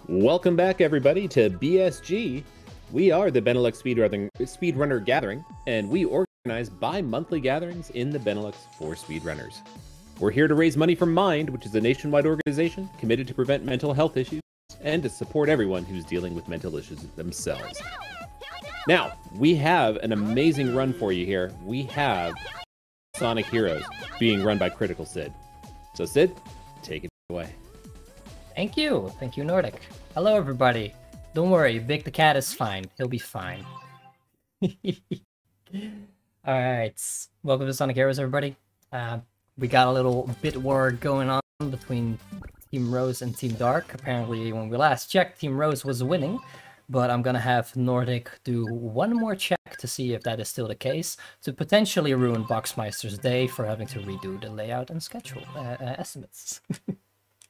Welcome back, everybody, to BSG. We are the Benelux Speedrunner Gathering, and we organize bi-monthly gatherings in the Benelux for speedrunners. We're here to raise money for Mind, which is a nationwide organization committed to prevent mental health issues and to support everyone who's dealing with mental issues themselves. Now, we have an amazing run for you here. We have Sonic Heroes being run by CriticalCyd. So, Cyd, take it away. Thank you, Nordic. Hello, everybody. Don't worry, Vic the cat is fine. He'll be fine. Alright, welcome to Sonic Heroes, everybody. We got a little bit war going on between Team Rose and Team Dark. Apparently, when we last checked, Team Rose was winning, but I'm gonna have Nordic do one more check to see if that is still the case, to potentially ruin Boxmeister's day for having to redo the layout and schedule estimates.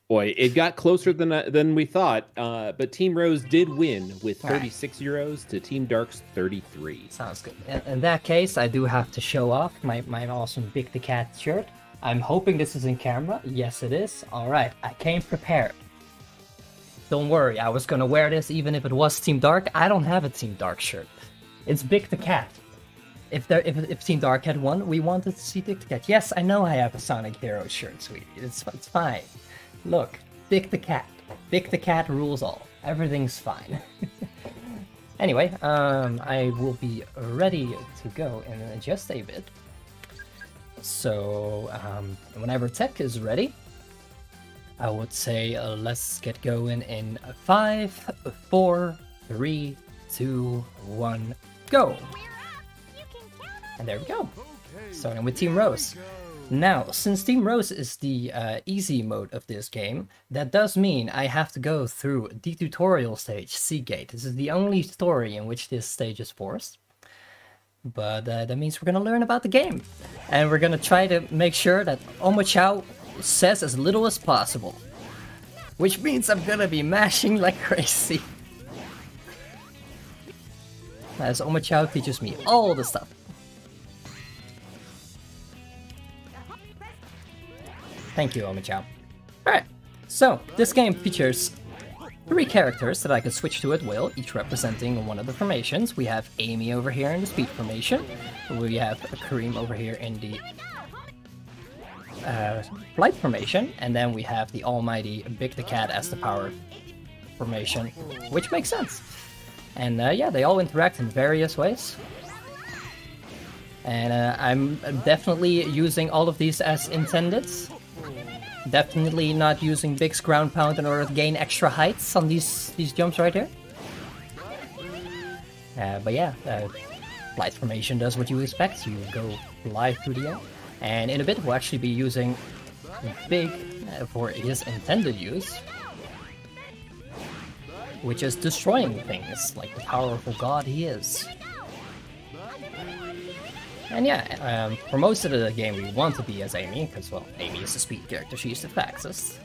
Boy, it got closer than we thought, but Team Rose did win with 36 euros to Team Dark's 33. Sounds good. In that case, I do have to show off my awesome Big the Cat shirt. I'm hoping this is in camera. Yes, it is. Alright, I came prepared. Don't worry, I was gonna wear this even if it was Team Dark. I don't have a Team Dark shirt. It's Big the Cat. If Team Dark had won, we wanted to see Big the Cat. Yes, I know I have a Sonic Hero shirt, sweetie. It's fine. Look, Big the Cat. Big the Cat rules all. Everything's fine. Anyway, I will be ready to go in just a bit. So, whenever tech is ready, I would say let's get going in 5, 4, 3, 2, 1, go! And there we go. Starting with Team Rose. Now, since Team Rose is the easy mode of this game, that does mean I have to go through the tutorial stage, Seagate. This is the only story in which this stage is forced. But that means we're gonna learn about the game. And we're gonna try to make sure that Omochao says as little as possible. Which means I'm gonna be mashing like crazy. As Omochao teaches me all the stuff. Thank you, Omochao. Alright, so this game features 3 characters that I can switch to at will, each representing one of the formations. We have Amy over here in the speed formation. We have Kareem over here in the flight formation. And then we have the almighty Big the Cat as the power formation, which makes sense. And yeah, they all interact in various ways. And I'm definitely using all of these as intended. Definitely not using Big's ground pound in order to gain extra heights on these jumps right here. But yeah, flight formation does what you expect. You go fly through the air. And in a bit we'll actually be using Big for his intended use, which is destroying things like the powerful god he is. And yeah, for most of the game we want to be as Amy, because, well, Amy is a speed character, she's the fastest.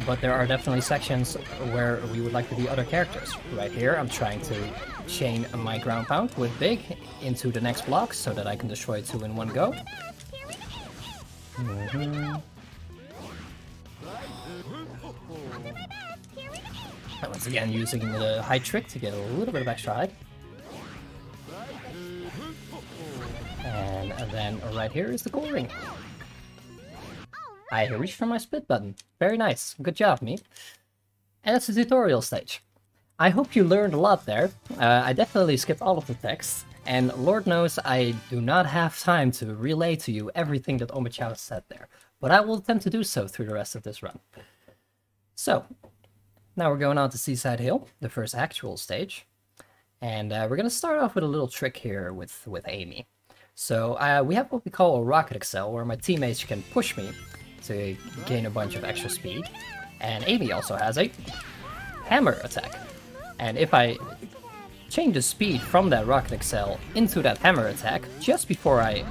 But there are definitely sections where we would like to be other characters. Right here, I'm trying to chain my ground pound with Big into the next block so that I can destroy 2 in one go. And once again, using the high trick to get a little bit of extra height. And then right here is the goal ring. I reached for my split button. Very nice. Good job, me. And it's a tutorial stage. I hope you learned a lot there. I definitely skipped all of the text. And Lord knows I do not have time to relay to you everything that Omochao said there. But I will attempt to do so through the rest of this run. So, now we're going on to Seaside Hill, the first actual stage. And we're going to start off with a little trick here with Amy. So we have what we call a rocket excel, where my teammates can push me to gain a bunch of extra speed. And Amy also has a hammer attack. And if I change the speed from that rocket excel into that hammer attack, just before I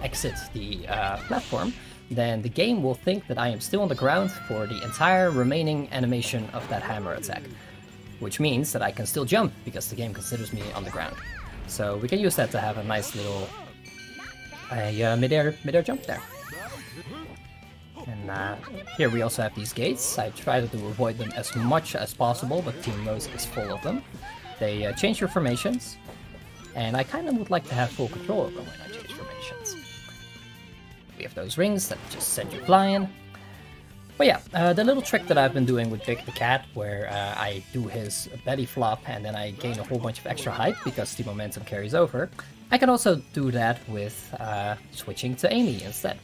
exit the platform, then the game will think that I am still on the ground for the entire remaining animation of that hammer attack. Which means that I can still jump, because the game considers me on the ground. So we can use that to have a nice little midair jump there. And here we also have these gates. I try to avoid them as much as possible, but Team Rose is full of them. They change your formations, and I kind of would like to have full control over them when I change formations. We have those rings that just send you flying. But yeah, the little trick that I've been doing with Big the Cat, where I do his belly flop and then I gain a whole bunch of extra height because the momentum carries over, I can also do that with switching to Amy instead.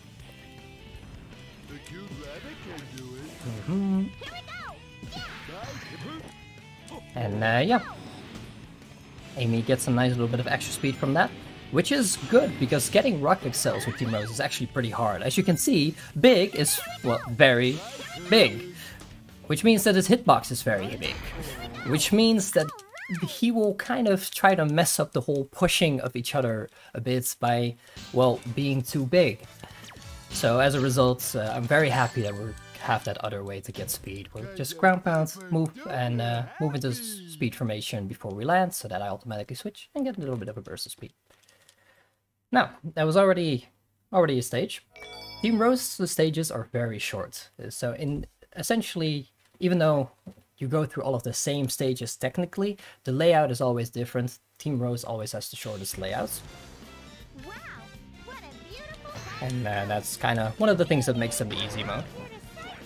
And yeah, Amy gets a nice little bit of extra speed from that, which is good because getting Rocket Cells with Team Rose is actually pretty hard. As you can see, Big is, well, very big, which means that his hitbox is very big, which means that he will kind of try to mess up the whole pushing of each other a bit by, well, being too big. So as a result, I'm very happy that we have that other way to get speed. We'll just ground pound, move, and move into speed formation before we land, so that I automatically switch and get a little bit of a burst of speed. Now, that was already a stage. Team Rose's stages are very short. So essentially, even though you go through all of the same stages technically, the layout is always different. Team Rose always has the shortest layouts. Wow, what a beautiful... And that's kind of one of the things that makes them the easy mode.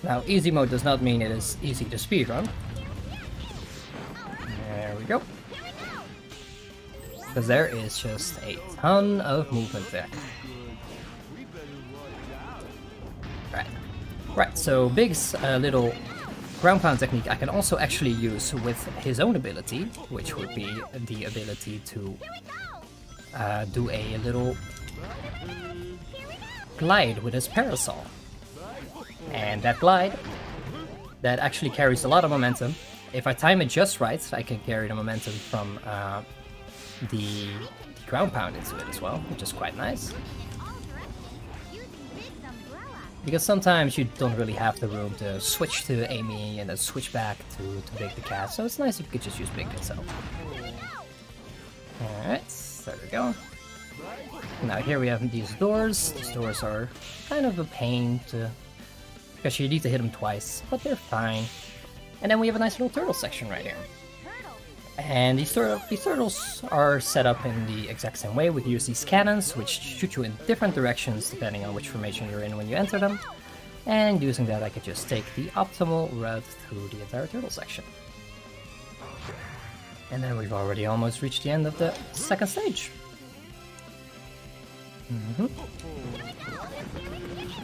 Now, easy mode does not mean it is easy to speedrun. There we go. Because there is just a ton of movement there. Right, so Big's little ground pound technique I can also actually use with his own ability, which would be the ability to do a little glide with his parasol. And that glide, that actually carries a lot of momentum. If I time it just right, I can carry the momentum from the ground pound into it as well, which is quite nice. Because sometimes you don't really have the room to switch to Amy and then switch back to Big the Cat, so it's nice if you could just use Big itself. Alright, there we go. Now here we have these doors. These doors are kind of a pain to... because you need to hit them twice, but they're fine. And then we have a nice little turtle section right here. And these turtles are set up in the exact same way. We use these cannons, which shoot you in different directions depending on which formation you're in when you enter them. And using that, I could just take the optimal route through the entire turtle section. And then we've already almost reached the end of the second stage.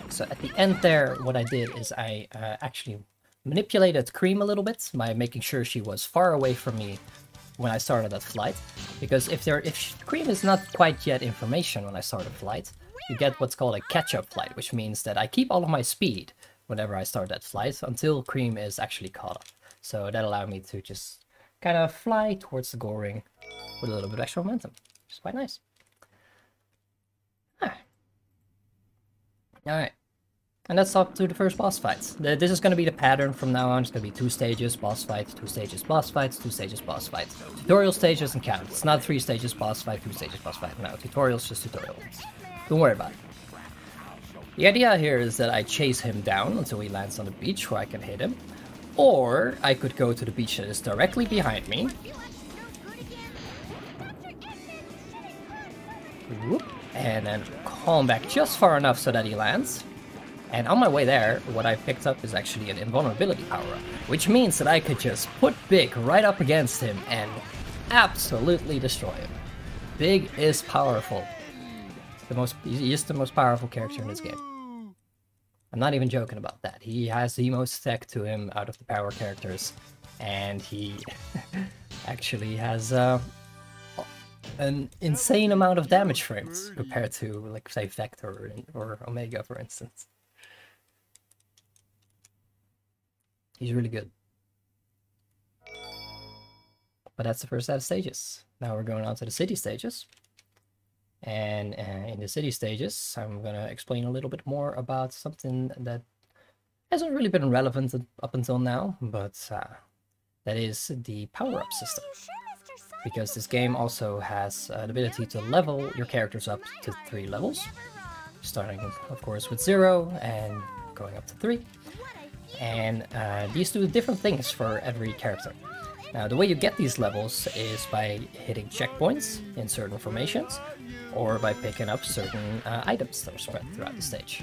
So at the end there, what I did is I actually manipulated Cream a little bit by making sure she was far away from me when I started that flight. Because if Cream is not quite yet in formation when I start a flight, you get what's called a catch-up flight, which means that I keep all of my speed whenever I start that flight until Cream is actually caught up. So that allowed me to just kind of fly towards the goal ring with a little bit of extra momentum, which is quite nice. Alright. And that's up to the first boss fights. This is going to be the pattern from now on. It's going to be 2 stages, boss fight, 2 stages, boss fights, 2 stages, boss fights. Tutorial stage doesn't count. It's not 3 stages, boss fight, 2 stages, boss fight. No, tutorial's just tutorial. Don't worry about it. The idea here is that I chase him down until he lands on the beach where I can hit him. Or I could go to the beach that is directly behind me. Whoop, and then call him back just far enough so that he lands. And on my way there, what I picked up is actually an invulnerability power-up, which means that I could just put Big right up against him and absolutely destroy him. Big is powerful. He is the most powerful character in this game. I'm not even joking about that. He has the most tech to him out of the power characters, and he actually has an insane amount of damage frames compared to, like, say, Vector or Omega, for instance. He's really good. But that's the first set of stages. Now we're going on to the city stages. And in the city stages, I'm going to explain a little bit more about something that hasn't really been relevant up until now, but that is the power-up system. Because this game also has an ability to level your characters up to 3 levels. Starting, of course, with 0 and going up to 3. And these do different things for every character. Now, the way you get these levels is by hitting checkpoints in certain formations, or by picking up certain items that are spread throughout the stage.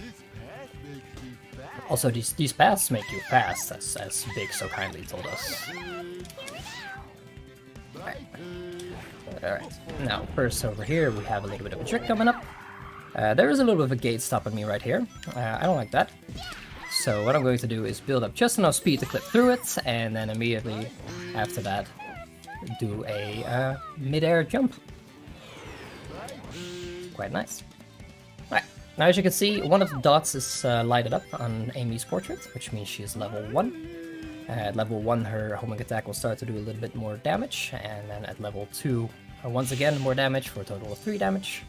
Also, these paths make you fast, as Big so kindly told us. Alright, now first over here we have a little bit of a trick coming up. There is a little bit of a gate stopping me right here. I don't like that. So what I'm going to do is build up just enough speed to clip through it, and then immediately after that do a mid-air jump. Quite nice. Right, now as you can see, one of the dots is lighted up on Amy's portrait, which means she is level 1. At level 1 her homing attack will start to do a little bit more damage, and then at level 2 once again more damage for a total of 3 damage.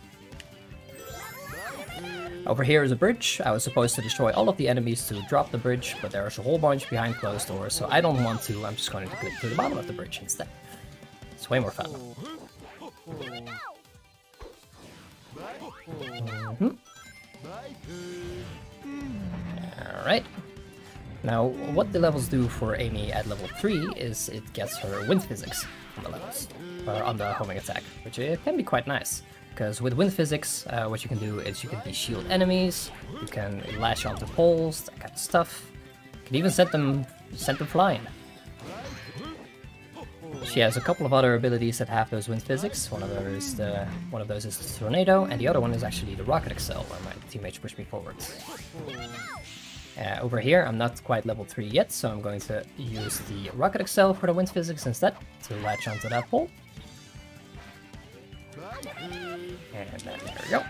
Over here is a bridge. I was supposed to destroy all of the enemies to drop the bridge, but there's a whole bunch behind closed doors, so I don't want to. I'm just going to click to the bottom of the bridge instead. It's way more fun. Alright. Now, what the levels do for Amy at level 3 is it gets her wind physics on the levels, or on the homing attack, which can be quite nice. Because with wind physics, what you can do is you can de-shield enemies, you can lash onto poles, that kind of stuff. You can even send them flying. She has a couple of other abilities that have those wind physics. One of those is the tornado, and the other one is actually the rocket excel, where my teammates push me forward. Over here, I'm not quite level 3 yet, so I'm going to use the rocket excel for the wind physics instead to latch onto that pole. And then there we go.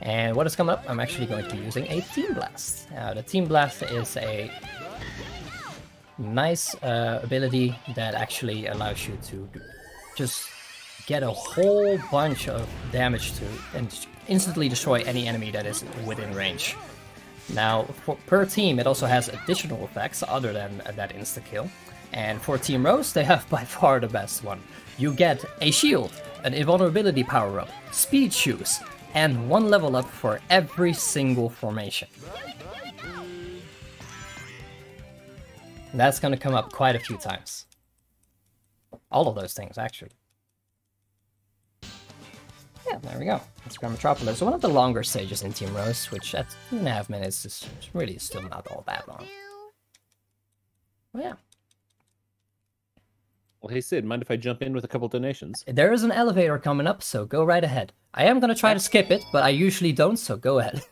And what is coming up, I'm actually going to be using a Team Blast. The Team Blast is a nice ability that actually allows you to just get a whole bunch of damage to and instantly destroy any enemy that is within range. Now, per team, it also has additional effects other than that insta-kill. And for Team Rose, they have by far the best one. You get a shield, an invulnerability power-up, speed shoes, and 1 level up for every single formation. That's gonna come up quite a few times. All of those things, actually. Yeah, there we go. That's Grand Metropolis. So one of the longer stages in Team Rose, which at 2.5 minutes is really still not all that long. Well, yeah. Well, hey Sid, mind if I jump in with a couple donations? There is an elevator coming up, so go right ahead. I am going to try to skip it, but I usually don't, so go ahead.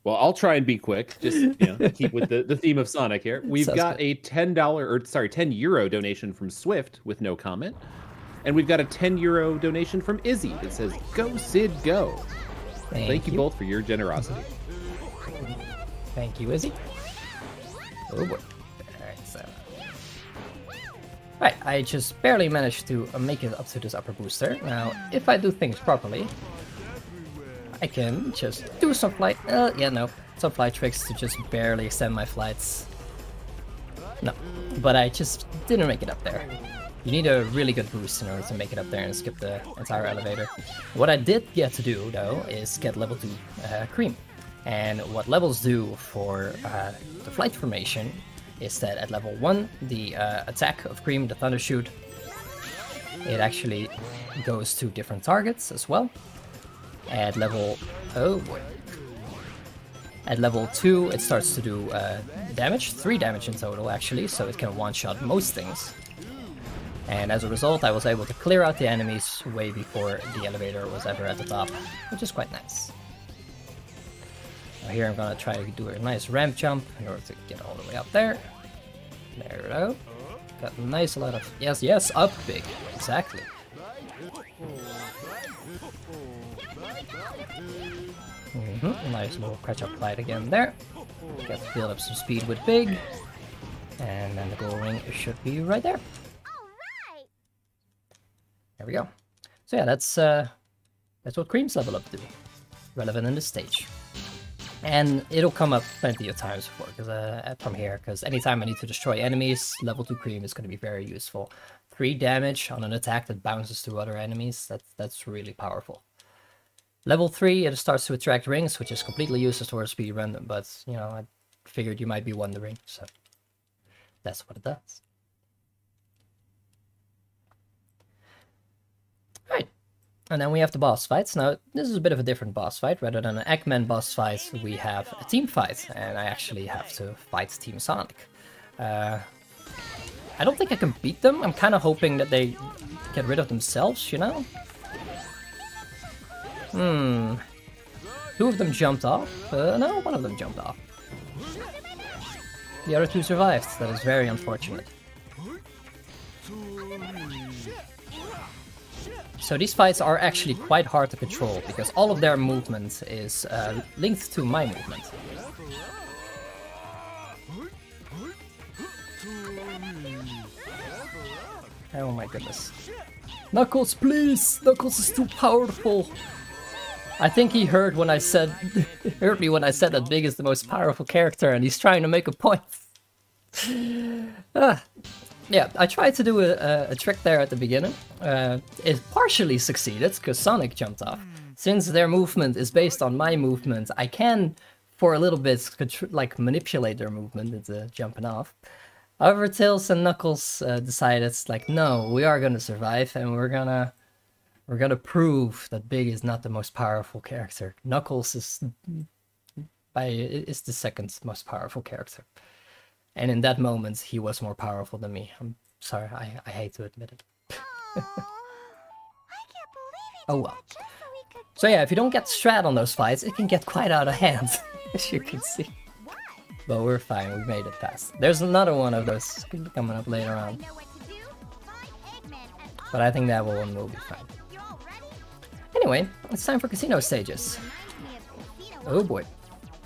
Well, I'll try and be quick. Just keep with the theme of Sonic here. We've got a €10 donation from Swift with no comment. And we've got a €10 donation from Izzy that says, "Go Sid, go." Thank you both for your generosity. Thank you, Izzy. Oh boy. Alright, so... Right, I just barely managed to make it up to this upper booster. Now, if I do things properly, I can just do some flight... some flight tricks to just barely extend my flights. No, but I just didn't make it up there. You need a really good boost in order to make it up there and skip the entire elevator. What I did get to do, though, is get level 2 Cream. And what levels do for the flight formation is that at level 1, the attack of Cream, the Thunder Shoot, it actually goes to different targets as well. At level... oh boy. At level 2, it starts to do damage, 3 damage in total actually, so it can one-shot most things. And as a result, I was able to clear out the enemies way before the elevator was ever at the top, which is quite nice. Now here I'm gonna try to do a nice ramp jump in order to get all the way up there. There we go. Got a nice lot of... yes, up big. Exactly. Nice little catch-up fight again there. Get to build up some speed with big. And then the goal ring should be right there. There we go. So yeah, that's what Cream's level up do. Relevant in this stage. And it'll come up plenty of times from here, because anytime I need to destroy enemies, level 2 Cream is going to be very useful. 3 damage on an attack that bounces through other enemies, that's really powerful. Level 3, it starts to attract rings, which is completely useless for a speedrun, but, you know, I figured you might be wondering, so that's what it does. Right, and then we have the boss fights. Now, this is a bit of a different boss fight. Rather than an Eggman boss fight, we have a team fight, and I actually have to fight Team Sonic. I don't think I can beat them. I'm kind of hoping that they get rid of themselves, you know? Two of them jumped off. No, one of them jumped off. The other two survived. That is very unfortunate. So these fights are actually quite hard to control, because all of their movement is linked to my movement. Oh my goodness. Knuckles, please! Knuckles is too powerful! I think he heard when I said, heard me when I said that Big is the most powerful character, and he's trying to make a point. Yeah, I tried to do a trick there at the beginning. It partially succeeded, because Sonic jumped off. Since their movement is based on my movement, I can, for a little bit, like manipulate their movement into jumping off. However, Tails and Knuckles decided, like, no, we are gonna survive, and we're gonna prove that Big is not the most powerful character. Knuckles is the second most powerful character. And in that moment, he was more powerful than me. I'm sorry, I hate to admit it. Oh well. So yeah, if you don't get strat on those fights, it can get quite out of hand, as you can see. But we're fine, we made it past. There's another one of those coming up later on. But I think that one will be fine. Anyway, it's time for casino stages. Oh boy.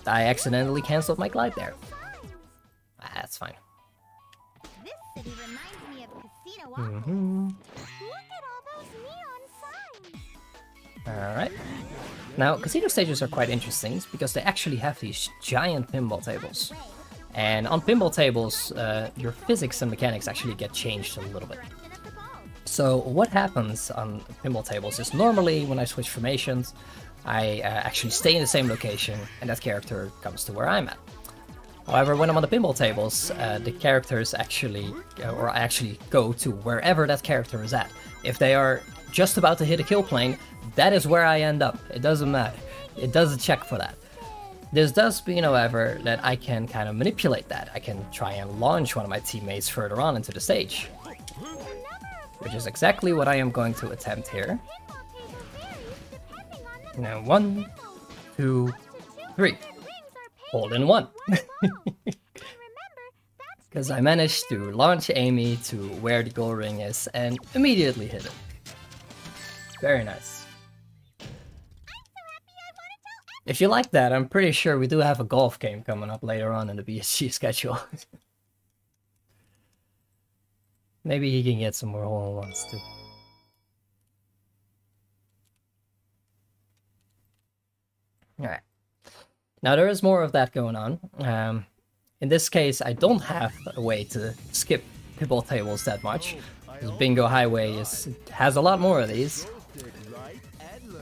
I accidentally cancelled my glide there. That's fine. This city reminds me of Casino Island. Look at all those neon signs. Alright. Now, casino stages are quite interesting because they actually have these giant pinball tables. And on pinball tables, your physics and mechanics actually get changed a little bit. So what happens on pinball tables is normally when I switch formations, I actually stay in the same location and that character comes to where I'm at. However, when I'm on the pinball tables, the characters actually, or I actually go to wherever that character is at. If they are just about to hit a kill plane, that is where I end up. It doesn't matter. It doesn't check for that. This does mean, however, that I can kind of manipulate that. I can try and launch one of my teammates further on into the stage. Which is exactly what I am going to attempt here. Now 1, 2, 3. Hold in 1. Because I managed to launch Amy to where the goal ring is and immediately hit it. Very nice. If you like that, I'm pretty sure we do have a golf game coming up later on in the BSG schedule. Maybe he can get some more hole-in-ones too. Alright. Now there is more of that going on. In this case, I don't have a way to skip pinball tables that much. Bingo Highway has a lot more of these.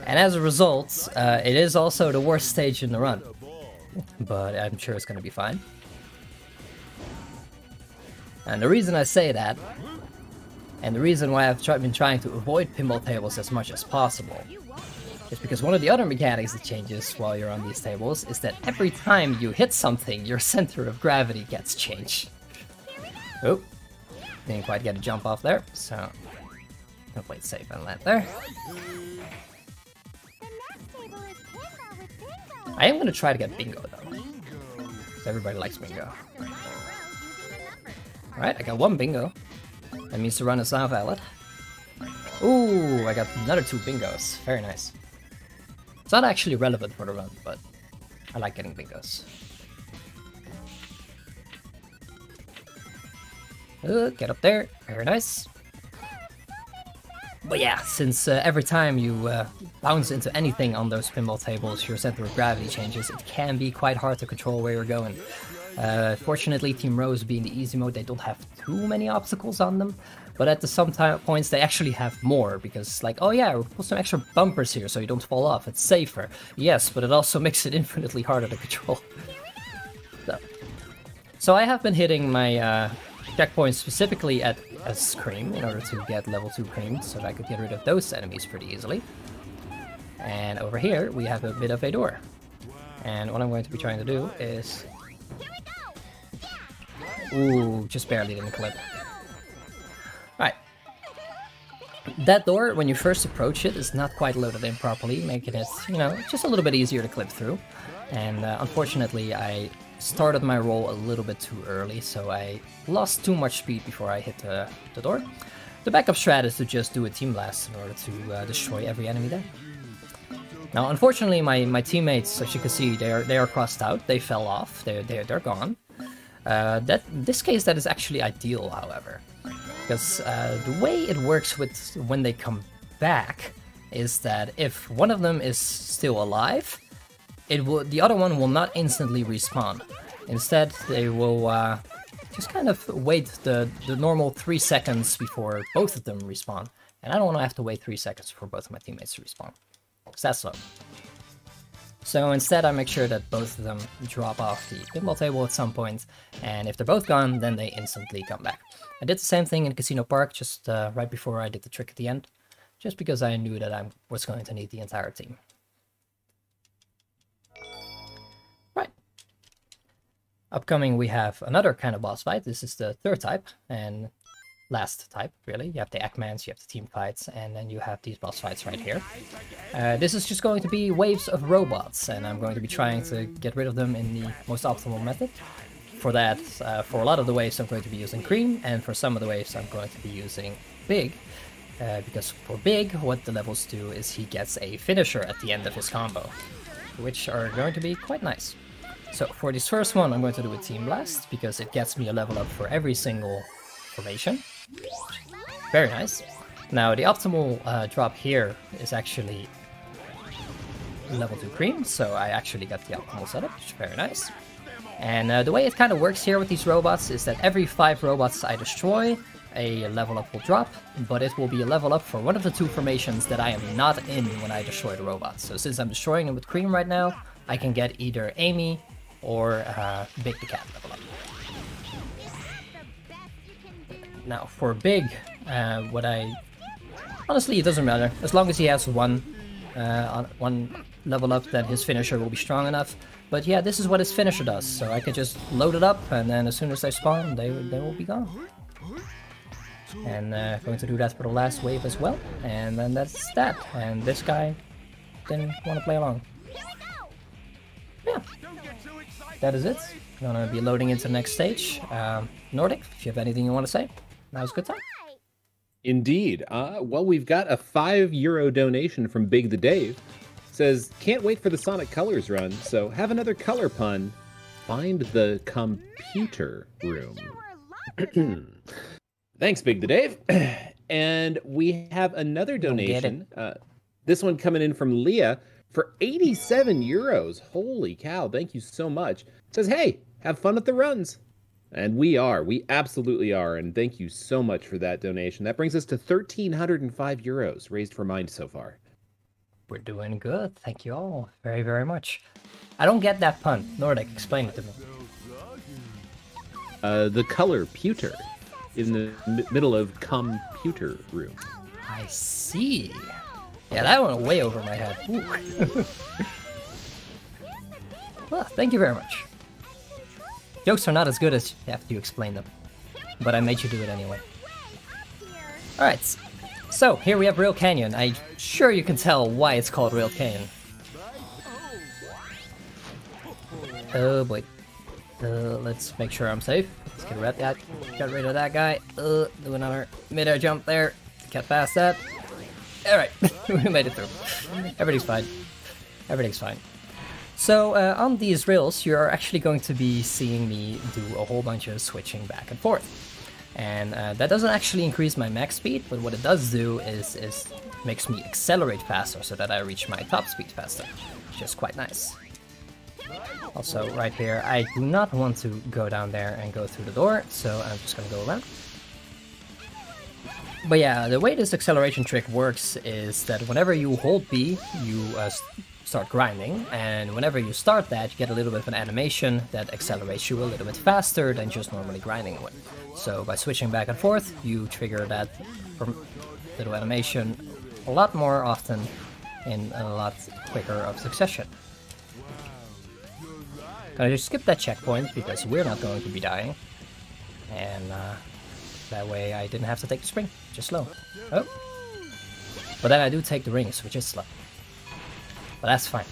And as a result, it is also the worst stage in the run. But I'm sure it's going to be fine. And the reason I say that, and the reason why I've been trying to avoid pinball tables as much as possible, is because one of the other mechanics that changes while you're on these tables is that every time you hit something, your center of gravity gets changed. Oh, didn't quite get a jump off there, so I'll play it safe and land there. I am going to try to get bingo though, because everybody likes bingo. Alright, I got 1 bingo. That means the run is now valid. Ooh, I got another 2 bingos. Very nice. It's not actually relevant for the run, but I like getting bingos. Get up there. Very nice. But yeah, since every time you bounce into anything on those pinball tables, your center of gravity changes, it can be quite hard to control where you're going. Fortunately, Team Rose being the easy mode, they don't have too many obstacles on them. but at some points they actually have more, because like, oh yeah, we'll put some extra bumpers here so you don't fall off, it's safer. Yes, but it also makes it infinitely harder to control. So I have been hitting my checkpoints specifically at as cream in order to get level 2 cream, so that I could get rid of those enemies pretty easily. And over here we have a bit of a door. And what I'm going to be trying to do is... Ooh, just barely didn't clip. Right. That door, when you first approach it, is not quite loaded in properly, making it, you know, just a little bit easier to clip through. And unfortunately, I started my roll a little bit too early, so I lost too much speed before I hit the door. The backup strat is to just do a team blast in order to destroy every enemy there. Now, unfortunately, my teammates, as you can see, they are crossed out. They fell off. They're gone. In this case, that is actually ideal, however, because the way it works with when they come back is that if one of them is still alive, the other one will not instantly respawn. Instead, they will just kind of wait the normal 3 seconds before both of them respawn. And I don't want to have to wait 3 seconds for both of my teammates to respawn, because that's slow. So instead I make sure that both of them drop off the pinball table at some point, and if they're both gone, then they instantly come back. I did the same thing in Casino Park just right before I did the trick at the end, just because I knew that I was going to need the entire team. Right. Upcoming we have another kind of boss fight. This is the third type, and last type, really. You have the Eggmans, you have the team fights, and then you have these boss fights right here. This is just going to be waves of robots, and I'm going to be trying to get rid of them in the most optimal method. For that, for a lot of the waves I'm going to be using Cream, and for some of the waves I'm going to be using Big. Because for Big, what the levels do is he gets a finisher at the end of his combo, which are going to be quite nice. So for this first one I'm going to do a Team Blast, because it gets me a level up for every single formation. Very nice. Now the optimal drop here is actually level 2 Cream, so I actually got the optimal setup, which is very nice. And the way it kind of works here with these robots is that every 5 robots I destroy, a level up will drop, but it will be a level up for one of the 2 formations that I am not in when I destroy the robots. So since I'm destroying them with Cream right now, I can get either Amy or Big the Cat level up. Now for Big, honestly it doesn't matter. As long as he has one level up, then his finisher will be strong enough. But yeah, this is what his finisher does, so I can just load it up, and then as soon as they spawn, they will be gone. And going to do that for the last wave as well, and then that's that. And this guy didn't want to play along. Yeah, that is it. I'm gonna be loading into the next stage. Nordic, if you have anything you want to say, now's a good time. Indeed. Well, we've got a €5 donation from Big the Dave. Says, can't wait for the Sonic Colors run, so have another color pun. Find the computer room. Thanks, Big the Dave. And we have another donation. This one coming in from Leah for €87. Holy cow, thank you so much. Says, hey, have fun at the runs. And we absolutely are, and thank you so much for that donation. That brings us to €1,305 raised for Mind so far. We're doing good, thank you all very, very much. I don't get that pun. Nordic, explain it to me. The color pewter in the middle of computer room. I see. Yeah, that went way over my head. Well, thank you very much. Jokes are not as good as after you explain them, but I made you do it anyway. Alright, so here we have Real Canyon. I'm sure you can tell why it's called Real Canyon. Oh boy. Let's make sure I'm safe. Let's get rid of that guy. Do another mid-air jump there. Get past that. Alright, we made it through. Everything's fine. Everything's fine. So on these rails, you're actually going to be seeing me do a whole bunch of switching back and forth. And that doesn't actually increase my max speed, but what it does do is makes me accelerate faster so that I reach my top speed faster, which is quite nice. Also, right here, I do not want to go down there and go through the door, so I'm just gonna go around. But yeah, the way this acceleration trick works is that whenever you hold B, you start grinding, and whenever you start that, you get a little bit of an animation that accelerates you a little bit faster than just normally grinding with. So by switching back and forth, you trigger that little animation a lot more often in a lot quicker of succession. Gonna just skip that checkpoint because we're not going to be dying, and that way I didn't have to take the spring, just slow. Oh, but then I do take the rings, which is slow. But that's fine,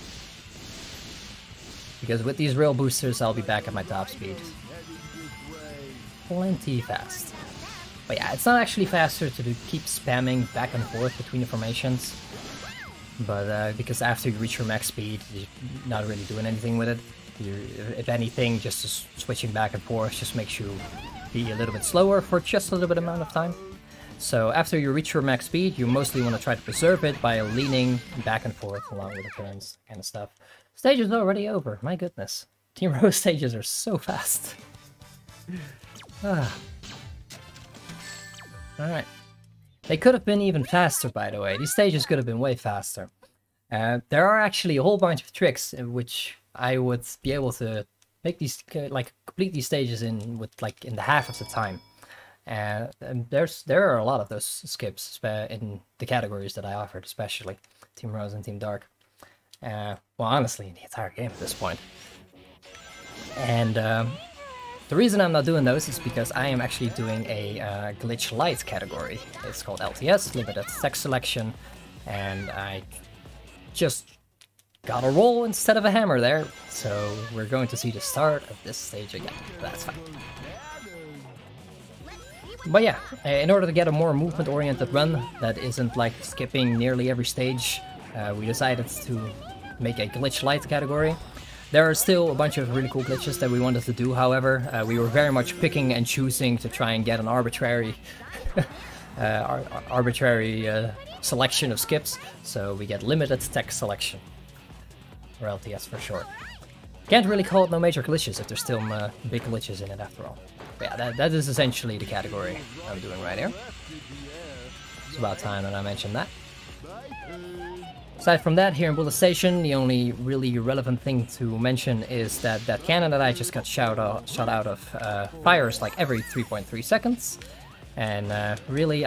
because with these rail boosters I'll be back at my top speed. Plenty fast. But yeah, it's not actually faster to keep spamming back and forth between the formations. But because after you reach your max speed, you're not really doing anything with it. If anything, just switching back and forth just makes you be a little bit slower for just a little bit amount of time. So after you reach your max speed, you mostly want to try to preserve it by leaning back and forth along with the turns kind of stuff. Stage is already over, my goodness. Team Row stages are so fast. Alright. They could have been even faster, by the way. These stages could have been way faster. There are actually a whole bunch of tricks in which I would be able to make these, like, complete these stages in the half of the time. And there are a lot of those skips in the categories that I offered, especially Team Rose and Team Dark. Well, honestly, in the entire game at this point. And the reason I'm not doing those is because I am actually doing a glitch light category. It's called LTS, limited text selection, and I just got a roll instead of a hammer there, so we're going to see the start of this stage again. That's fine. But yeah, in order to get a more movement-oriented run that isn't like skipping nearly every stage, we decided to make a glitch light category. There are still a bunch of really cool glitches that we wanted to do, however. We were very much picking and choosing to try and get an arbitrary selection of skips, so we get limited text selection, or LTS for short. Can't really call it no major glitches if there's still big glitches in it after all. But yeah, that is essentially the category I'm doing right here. It's about time that I mentioned that. Aside from that, here in Bullet Station, the only really relevant thing to mention is that that cannon that I just got shot out of fires like every 3.3 seconds. And really,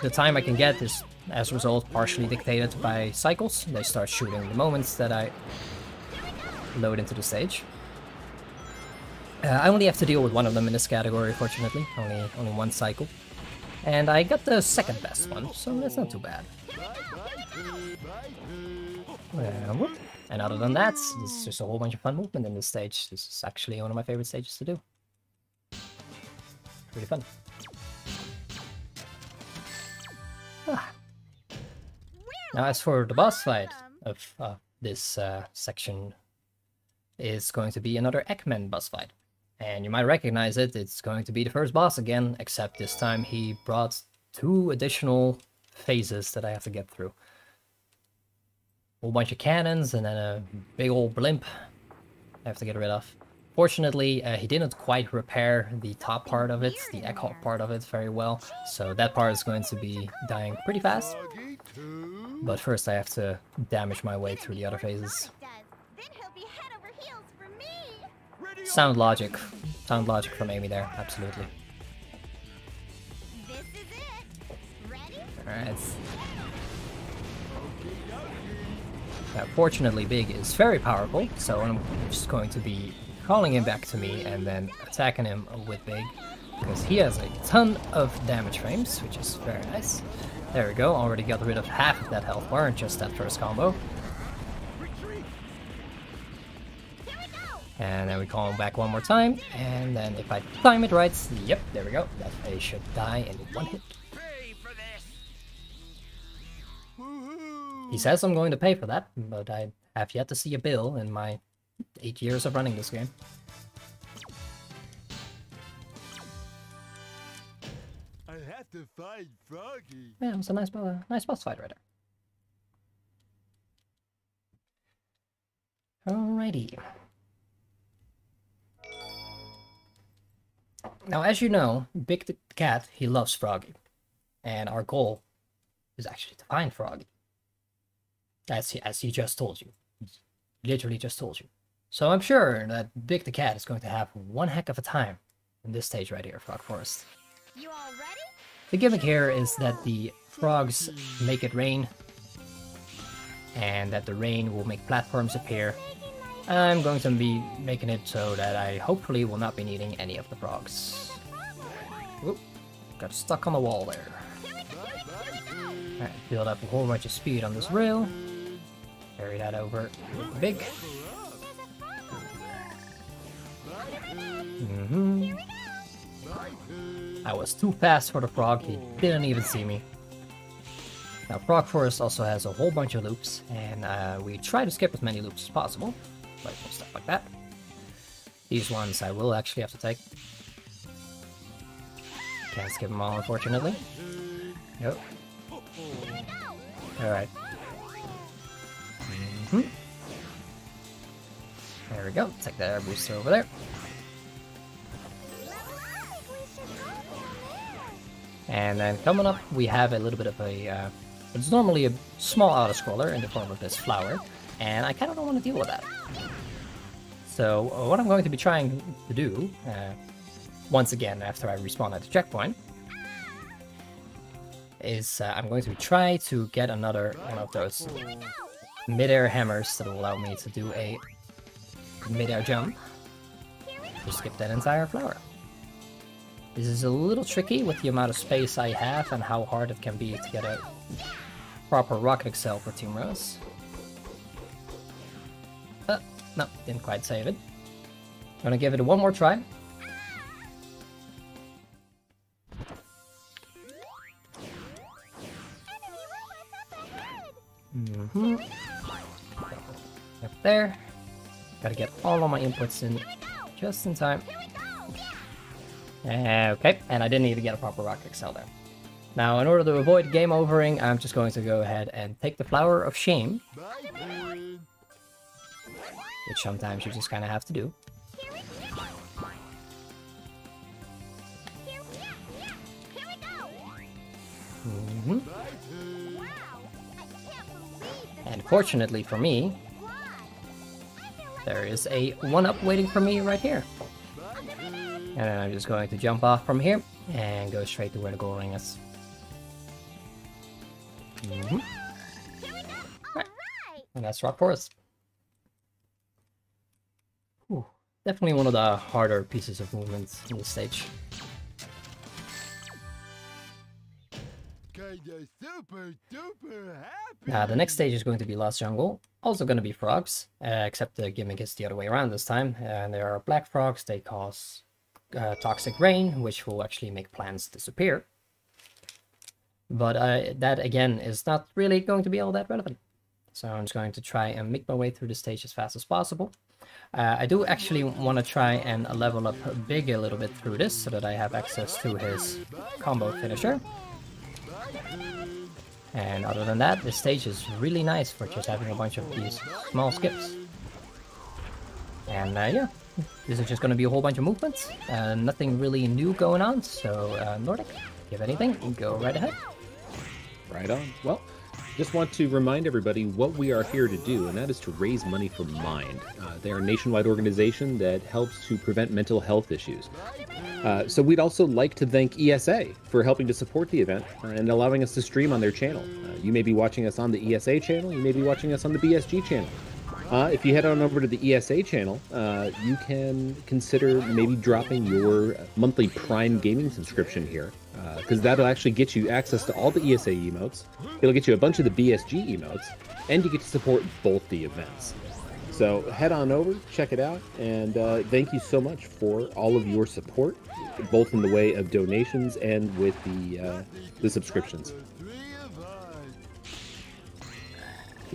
the time I can get is, as a result, partially dictated by cycles. They start shooting the moments that I load into the stage. I only have to deal with one of them in this category, fortunately. Only one cycle. And I got the second best one, so that's not too bad. And other than that, there's just a whole bunch of fun movement in this stage. This is actually one of my favorite stages to do. Really fun. Now as for the boss fight of this section, is going to be another Eggman boss fight. And you might recognize it, it's going to be the first boss again, except this time he brought 2 additional phases that I have to get through. A whole bunch of cannons and then a big old blimp I have to get rid of. Fortunately, he didn't quite repair the top part of it, the egg-hop part of it, very well, so that part is going to be dying pretty fast. But first I have to damage my way through the other phases. Sound logic from Amy there, absolutely. Alright. Now, fortunately, Big is very powerful, so I'm just going to be calling him back to me and then attacking him with Big, because he has a ton of damage frames, which is very nice. There we go, already got rid of half of that health bar in just that first combo. And then we call him back one more time, and then if I time it right, yep, there we go, that phase should die in one hit. He says I'm going to pay for that, but I have yet to see a bill in my 8 years of running this game. I have to fight Froggy. Yeah, it was a nice boss fight right there. Alrighty. Now, as you know, Big the Cat, he loves Froggy. And our goal is actually to find Froggy. As he just told you. Literally just told you. So I'm sure that Big the Cat is going to have one heck of a time in this stage right here, Frog Forest. You all ready? The gimmick here is that the frogs make it rain, and that the rain will make platforms appear. I'm going to be making it so that I hopefully will not be needing any of the frogs. Oop, got stuck on the wall there. Alright, build up a whole bunch of speed on this rail. Carry that over big. I was too fast for the frog, he didn't even see me. Now, Frog Forest also has a whole bunch of loops, and we try to skip as many loops as possible, like stuff like that. These ones I will actually have to take. Can't skip them all, unfortunately. Nope. Alright. There we go, take that air booster over there. And then coming up, we have a little bit of a, it's normally a small auto-scroller in the form of this flower, and I kind of don't want to deal with that. So what I'm going to be trying to do, once again after I respawn at the checkpoint, is I'm going to try to get another one of those mid-air hammers that will allow me to do a mid-air jump to skip that entire flower. This is a little tricky with the amount of space I have and how hard it can be to get a proper rocket excel for Team Rose. No, didn't quite save it. Gonna give it one more try. Up there. Gotta get all of my inputs in just in time. Okay, and I didn't need to get a proper rocket excel there. Now, in order to avoid game overing, I'm just going to go ahead and take the Flower of Shame, which sometimes you just kind of have to do. And fortunately for me, there is a 1-up waiting for me right here. And then I'm just going to jump off from here and go straight to where the goal ring is. Right. And that's Rock Forest. Whew. Definitely one of the harder pieces of movement in this stage. Super duper happy. Now, the next stage is going to be Lost Jungle. Also going to be frogs, except the gimmick is the other way around this time. And there are black frogs, they cause toxic rain, which will actually make plants disappear. But that, again, is not really going to be all that relevant. So I'm just going to try and make my way through the stage as fast as possible. I do actually want to try and level up Big a little bit through this, so that I have access to his combo finisher. And other than that, this stage is really nice for just having a bunch of these small skips. And yeah, this is just going to be a whole bunch of movements. Nothing really new going on, so Nordic, if you have anything, go right ahead. Right on. Well, just want to remind everybody what we are here to do, and that is to raise money for Mind. They are a nationwide organization that helps to prevent mental health issues. So we'd also like to thank ESA for helping to support the event and allowing us to stream on their channel. You may be watching us on the ESA channel, you may be watching us on the BSG channel. If you head on over to the ESA channel, you can consider maybe dropping your monthly Prime Gaming subscription here, because that'll actually get you access to all the ESA emotes, it'll get you a bunch of the BSG emotes, and you get to support both the events. So head on over, check it out, and thank you so much for all of your support, both in the way of donations and with the subscriptions.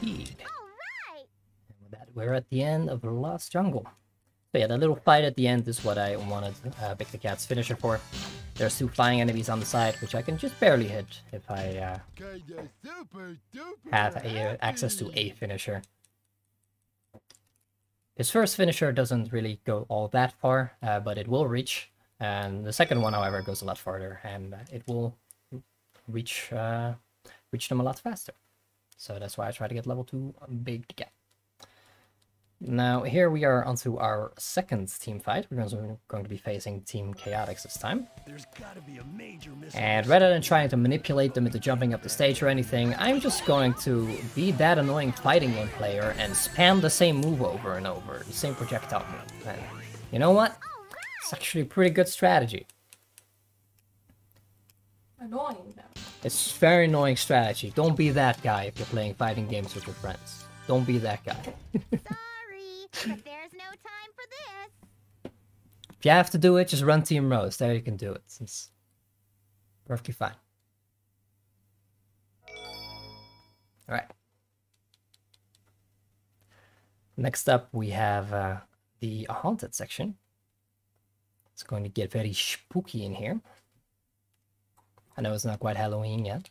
Indeed. And with that, we're at the end of the Lost Jungle. So yeah, that little fight at the end is what I wanted Big the Cat's finisher for. There's 2 flying enemies on the side, which I can just barely hit if I have access to a finisher. His first finisher doesn't really go all that far, but it will reach. And the second one, however, goes a lot farther, and it will reach them a lot faster. So that's why I try to get level 2 big gap. Now here we are onto our second team fight. We're also going to be facing Team Chaotix this time. There's gotta be a major And rather than trying to manipulate them into jumping up the stage or anything, I'm just going to be that annoying fighting game player and spam the same move over and over, the same projectile move. And you know what? It's actually a pretty good strategy. Annoying though. It's very annoying strategy. Don't be that guy if you're playing fighting games with your friends. Don't be that guy. Sorry, but there's no time for this. If you have to do it, just run Team Rose. There you can do it. It's perfectly fine. Alright. Next up, we have the haunted section. It's going to get very spooky in here. I know it's not quite Halloween yet,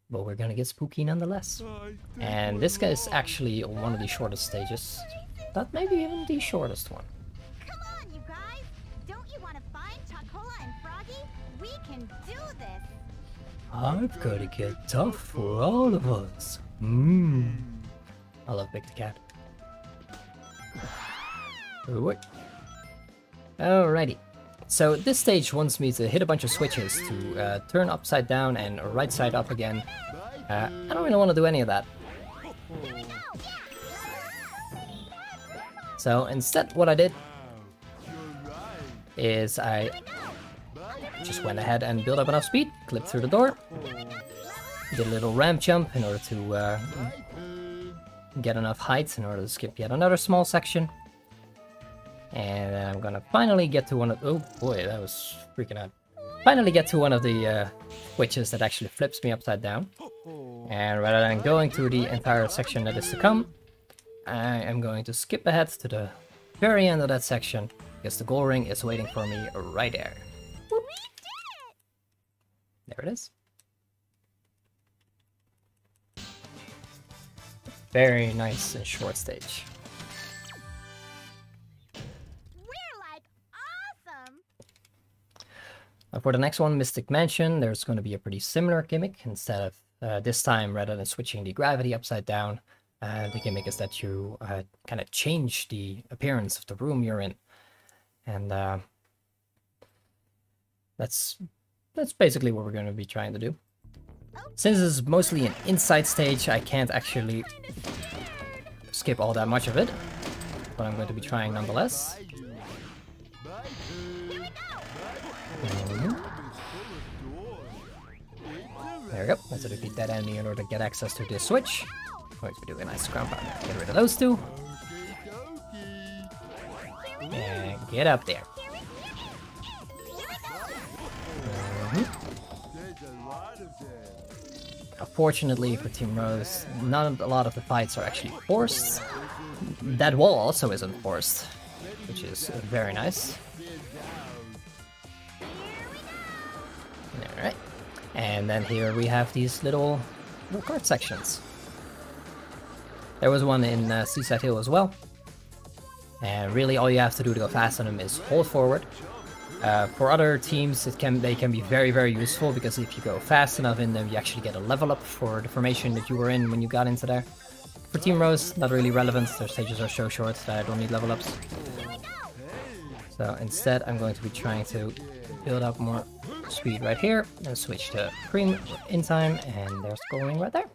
but we're gonna get spooky nonetheless. And this guy is actually one of the shortest stages. Not maybe even the shortest one. Come on, you guys. Don't you want to find Chocola and Froggy? We can do this. I've gotta get tough for all of us. I love Big the Cat. Oh, wait. Alrighty. So this stage wants me to hit a bunch of switches to turn upside down and right side up again. I don't really want to do any of that. So instead what I did is I just went ahead and built up enough speed, clipped through the door, did a little ramp jump in order to get enough height in order to skip yet another small section. And I'm gonna finally get to one of... Oh boy, that was freaking out. Finally get to one of the switches that actually flips me upside down. And rather than going through the entire section that is to come, I am going to skip ahead to the very end of that section, because the goal ring is waiting for me right there. There it is. Very nice and short stage. For the next one, Mystic Mansion, there's going to be a pretty similar gimmick. Instead of this time, rather than switching the gravity upside down, the gimmick is that you kind of change the appearance of the room you're in. And that's basically what we're going to be trying to do. Since this is mostly an inside stage, I can't actually skip all that much of it, but I'm going to be trying nonetheless. There we go. Let's defeat that enemy in order to get access to this switch. Going to do a nice scrum pound. Get rid of those two. And get up there. Unfortunately for Team Rose, a lot of the fights are actually forced. That wall also isn't forced, which is very nice. Alright. And then here we have these little kart sections. There was one in Seaside Hill as well. And really all you have to do to go fast on them is hold forward. For other teams, they can be very, very useful, because if you go fast enough in them, you actually get a level up for the formation that you were in when you got into there. For Team Rose, not really relevant. Their stages are so short that I don't need level ups. So instead, I'm going to be trying to build up more speed right here, and switch to cream in time, and there's going right there.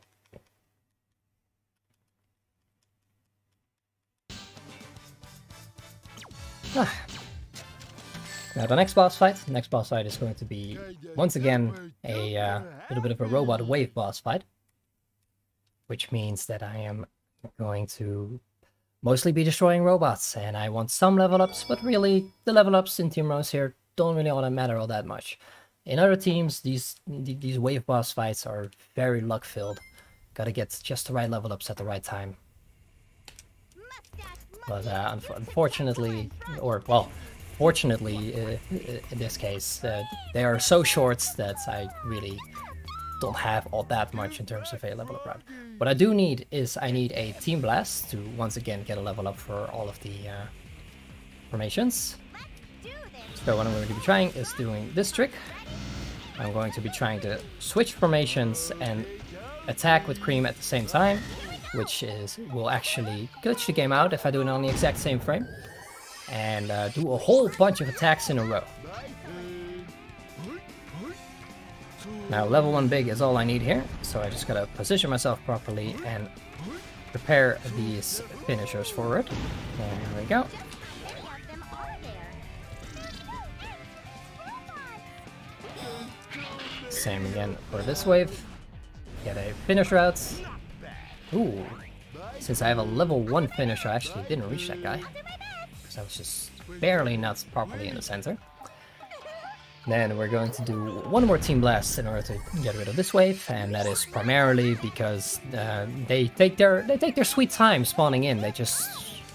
Now the next boss fight is going to be, once again, a little bit of a robot wave boss fight. Which means that I am going to mostly be destroying robots, and I want some level ups, but really, the level ups in Team Rose here don't really all that matter all that much. In other teams, these wave boss fights are very luck-filled. Gotta get just the right level ups at the right time. But unfortunately, or well, fortunately, in this case, they are so short that I really don't have all that much in terms of a level up route. What I do need is I need a Team Blast to once again get a level up for all of the formations. So what I'm going to be trying is doing this trick. I'm going to be trying to switch formations and attack with cream at the same time, which will actually glitch the game out if I do it on the exact same frame. And do a whole bunch of attacks in a row. Now level 1 big is all I need here, so I just gotta position myself properly and prepare these finishers for it. There we go. Same again for this wave. Get a finish route. Ooh. Since I have a level 1 finisher, I actually didn't reach that guy. Because I was just barely not properly in the center. Then we're going to do one more Team Blast in order to get rid of this wave, and that is primarily because they take their sweet time spawning in. They just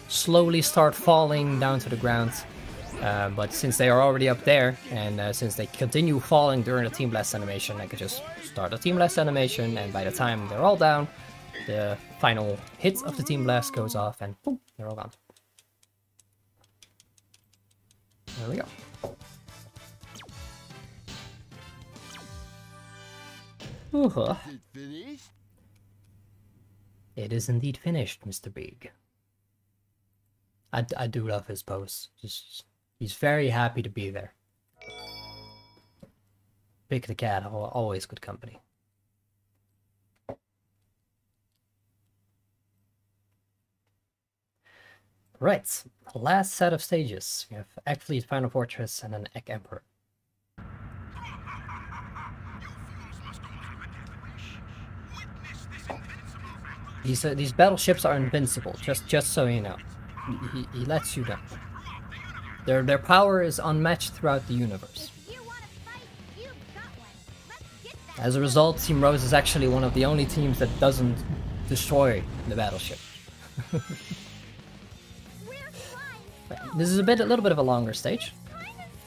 slowly start falling down to the ground. But since they are already up there, and since they continue falling during the Team Blast animation, I could just start a Team Blast animation, and by the time they're all down, the final hit of the Team Blast goes off, and boom, they're all gone. There we go. It is indeed finished, Mr. Big. I do love his pose. He's very happy to be there. Big the cat, always good company. Right, last set of stages. We have Egg Fleet, Final Fortress, and an Egg Emperor. These battleships are invincible, just so you know. He lets you down. Their power is unmatched throughout the universe. As a result, Team Rose is actually one of the only teams that doesn't destroy the battleship. This is a little bit of a longer stage.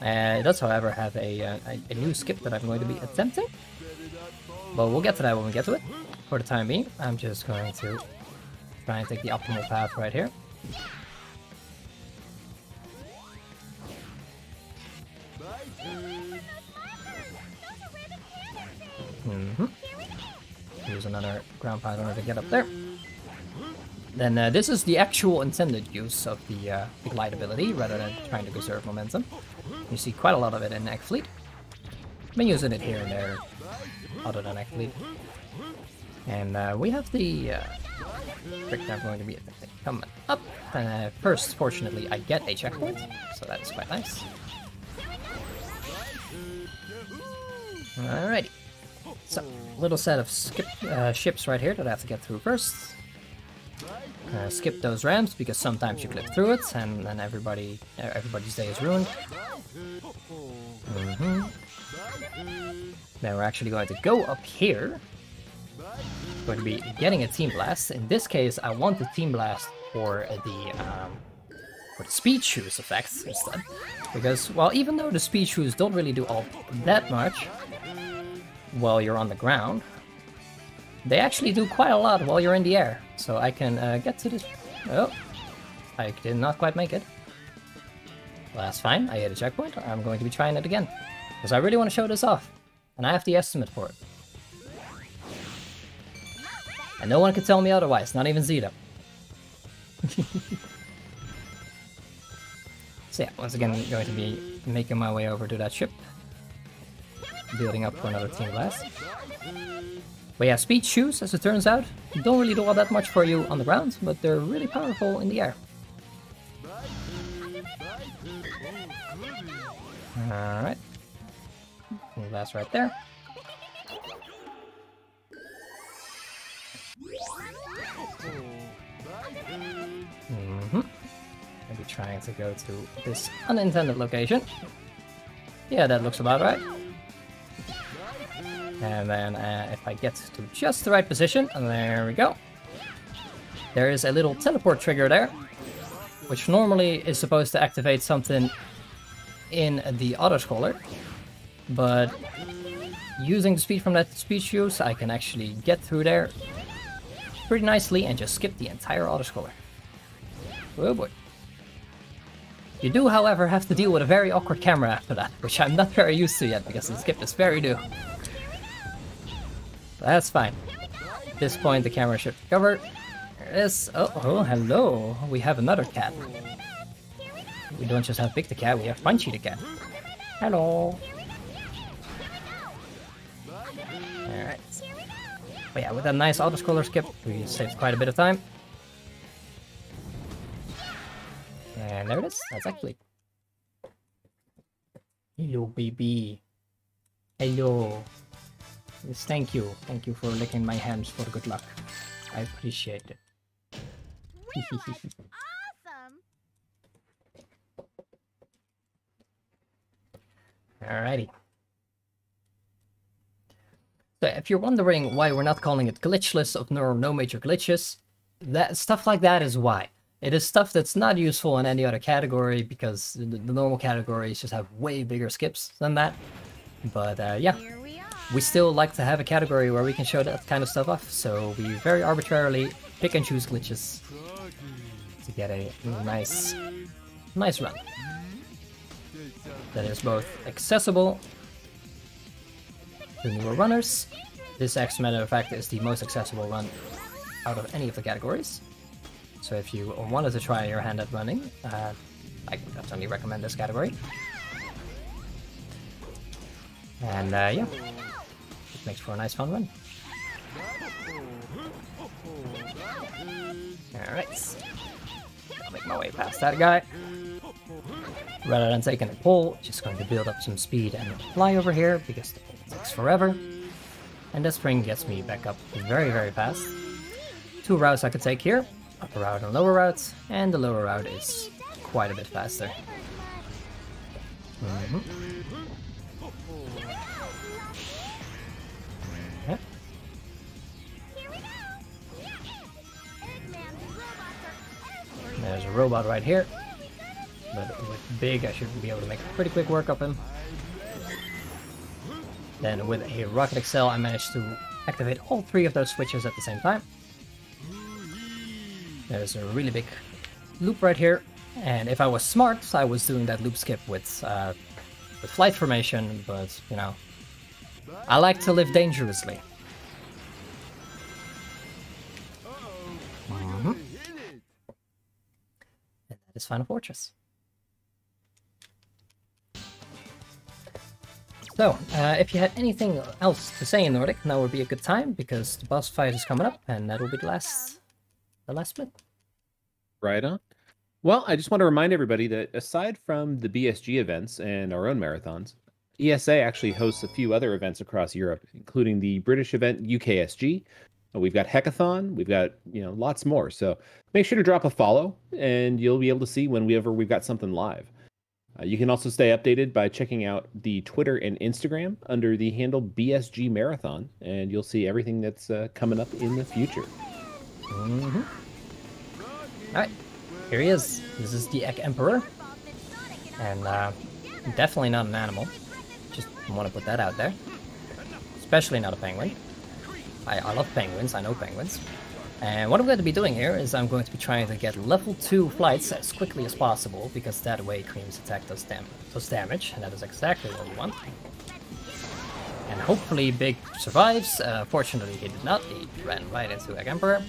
It does, however, have a new skip that I'm going to be attempting. But we'll get to that when we get to it. For the time being, I'm just going to try and take the optimal path right here. Use another ground pound in order to get up there. Then this is the actual intended use of the glide ability, rather than trying to conserve momentum. You see quite a lot of it in Egg Fleet. I've been using it here and there, other than Egg Fleet. And we have the trick that I'm going to be coming up. And first, fortunately, I get a checkpoint, so that's quite nice. Alrighty. So, little set of ships right here that I have to get through first. Skip those ramps because sometimes you clip through it and then everybody's day is ruined. Then we're actually going to go up here. We're going to be getting a Team Blast. In this case, I want the Team Blast for the Speed Shoes effect instead. Because, well, even though the Speed Shoes don't really do all that much while you're on the ground, they actually do quite a lot while you're in the air. So I can get to this... Oh, I did not quite make it. Well, that's fine. I hit a checkpoint. I'm going to be trying it again. Because I really want to show this off. And I have the estimate for it. And no one can tell me otherwise, not even Zeta. So yeah, once again, I'm going to be making my way over to that ship. Building up for another Team Blast. But yeah, Speed Shoes, as it turns out, don't really do all that much for you on the ground, but they're really powerful in the air. Alright. Team Blast right there. I'll be trying to go to this unintended location. Yeah, that looks about right. And then if I get to just the right position, and there we go. There is a little teleport trigger there, which normally is supposed to activate something in the autoscroller. But using the speed from that Speed Shoes, I can actually get through there pretty nicely and just skip the entire autoscroller. Oh boy. You do, however, have to deal with a very awkward camera after that, which I'm not very used to yet, because the skip is very new. But that's fine. At this point, the camera should recover. There it is. Oh, hello. We have another cat. We don't just have Big the cat, we have Punchy the cat. Hello. Alright. But yeah, with that nice auto-scroller skip, we saved quite a bit of time. And there it is. That's actually... Hello, baby. Hello. Yes, thank you. Thank you for licking my hands for good luck. I appreciate it. Awesome! Alrighty. So if you're wondering why we're not calling it glitchless of no major glitches, that stuff like that is why. It is stuff that's not useful in any other category because the normal categories just have way bigger skips than that. But yeah, Here we are. we still like to have a category where we can show that kind of stuff off, so we very arbitrarily pick and choose glitches to get a nice run that is both accessible to newer runners. This, as a matter of fact, is the most accessible run out of any of the categories. So if you wanted to try your hand at running, I can definitely recommend this category. And yeah, it makes for a nice fun run. Alright, I'll make my way past that guy. Rather than taking a pull, just going to build up some speed and fly over here because it takes forever. And this spring gets me back up very, very fast. Two routes I could take here, upper route and lower route, and the lower route is quite a bit faster. Yeah. There's a robot right here, but with Big I should be able to make pretty quick work of him. Then with a Rocket Excel I managed to activate all three of those switches at the same time. There's a really big loop right here, and if I was smart I was doing that loop skip with flight formation, but you know, I like to live dangerously. And that is Final Fortress. So, if you had anything else to say in Nordic, now would be a good time, because the boss fight is coming up, and that will be the last split. Right on. Well, I just want to remind everybody that aside from the BSG events and our own marathons, ESA actually hosts a few other events across Europe, including the British event UKSG. We've got Hackathon, we've got, you know, lots more. So make sure to drop a follow and you'll be able to see whenever we've got something live. You can also stay updated by checking out the Twitter and Instagram under the handle BSG Marathon, and you'll see everything that's coming up in the future. Alright, here he is. This is the Egg Emperor. And definitely not an animal. Just want to put that out there. Especially not a penguin. I love penguins, I know penguins. And what I'm going to be doing here is I'm going to be trying to get level 2 flights as quickly as possible, because that way Cream's attack does damage, and that is exactly what we want. And hopefully Big survives. Fortunately he did not, he ran right into Egg Emperor.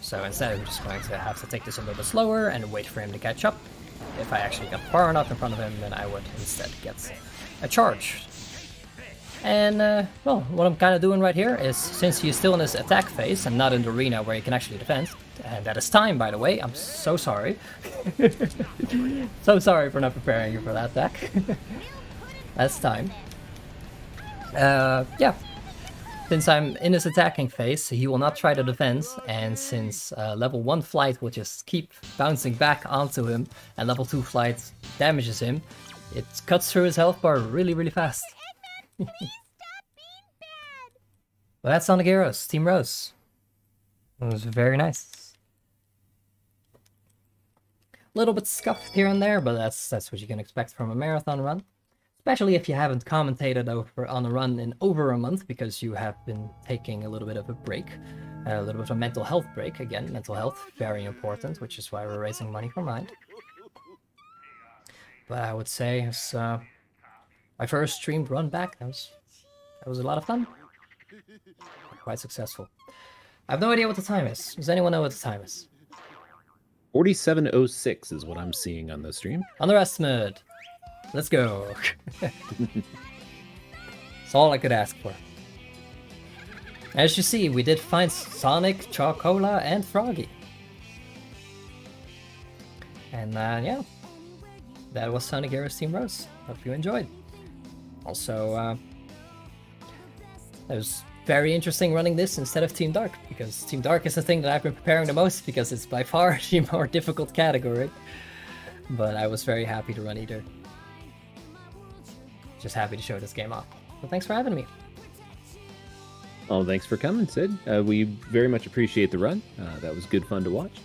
So instead I'm just going to have to take this a little bit slower and wait for him to catch up. If I actually got far enough in front of him, then I would instead get a charge. And, well, what I'm kind of doing right here is, since he's still in his attack phase and not in the arena where he can actually defend, and that is time, by the way, I'm so sorry. So sorry for not preparing you for that attack. That's time. Yeah. Since I'm in his attacking phase, he will not try to defend, and since level 1 flight will just keep bouncing back onto him, and level 2 flight damages him, it cuts through his health bar really, really fast. Well, that's Sonic Heroes, Team Rose. It was very nice. A little bit scuffed here and there, but that's what you can expect from a marathon run. Especially if you haven't commentated on a run in over a month, because you have been taking a little bit of a break. A little bit of a mental health break. Again, mental health, very important, which is why we're raising money for Mind. But I would say it's my first streamed run back. That was a lot of fun. Quite successful. I have no idea what the time is. Does anyone know what the time is? 47:06 is what I'm seeing on the stream. Underestimate. Let's go. That's all I could ask for. As you see, we did find Sonic, Chocola, and Froggy. And yeah, that was Sonic Heroes Team Rose. Hope you enjoyed. Also, it was very interesting running this instead of Team Dark, because Team Dark is the thing that I've been preparing the most, because it's by far the more difficult category. But I was very happy to run either. Just happy to show this game off. So thanks for having me. Oh, thanks for coming, Sid. We very much appreciate the run. That was good fun to watch.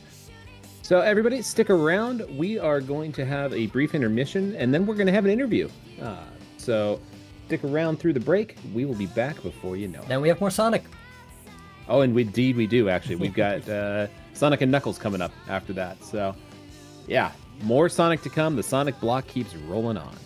So everybody, stick around. We are going to have a brief intermission, and then we're going to have an interview. So stick around through the break. We will be back before you know it. Then we have more Sonic. Oh, and indeed we do, actually. We've got Sonic and Knuckles coming up after that. So, yeah, more Sonic to come. The Sonic block keeps rolling on.